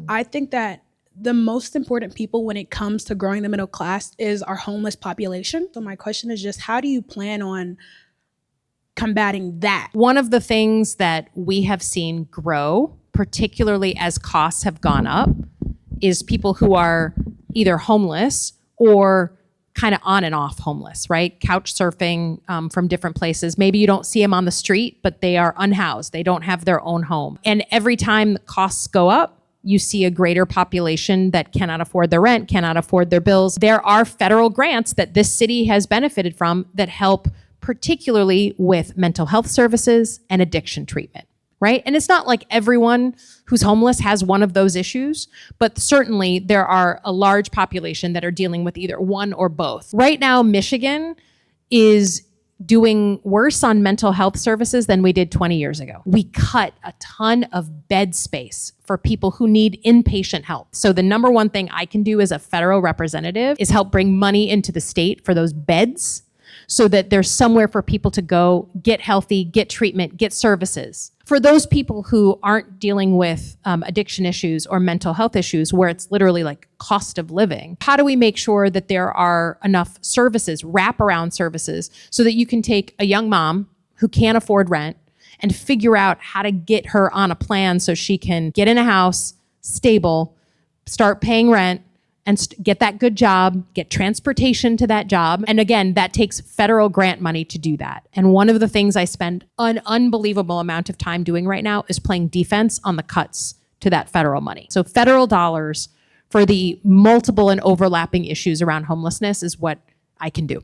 I think that the most important people when it comes to growing the middle class is our homeless population. So my question is just, how do you plan on combating that? One of the things that we have seen grow, particularly as costs have gone up, is people who are either homeless or kind of on and off homeless, right? Couch surfing from different places. Maybe you don't see them on the street, but they are unhoused. They don't have their own home. And every time the costs go up, you see a greater population that cannot afford their rent, cannot afford their bills. There are federal grants that this city has benefited from that help particularly with mental health services and addiction treatment, right? And it's not like everyone who's homeless has one of those issues, but certainly there are a large population that are dealing with either one or both. Right now, Michigan is doing worse on mental health services than we did 20 years ago. We cut a ton of bed space for people who need inpatient help. So the number one thing I can do as a federal representative is help bring money into the state for those beds so that there's somewhere for people to go, get healthy, get treatment, get services. For those people who aren't dealing with addiction issues or mental health issues where it's literally like cost of living, how do we make sure that there are enough services, wraparound services, so that you can take a young mom who can't afford rent and figure out how to get her on a plan so she can get in a house, stable, start paying rent, and get that good job, get transportation to that job. And again, that takes federal grant money to do that. And one of the things I spend an unbelievable amount of time doing right now is playing defense on the cuts to that federal money. So federal dollars for the multiple and overlapping issues around homelessness is what I can do.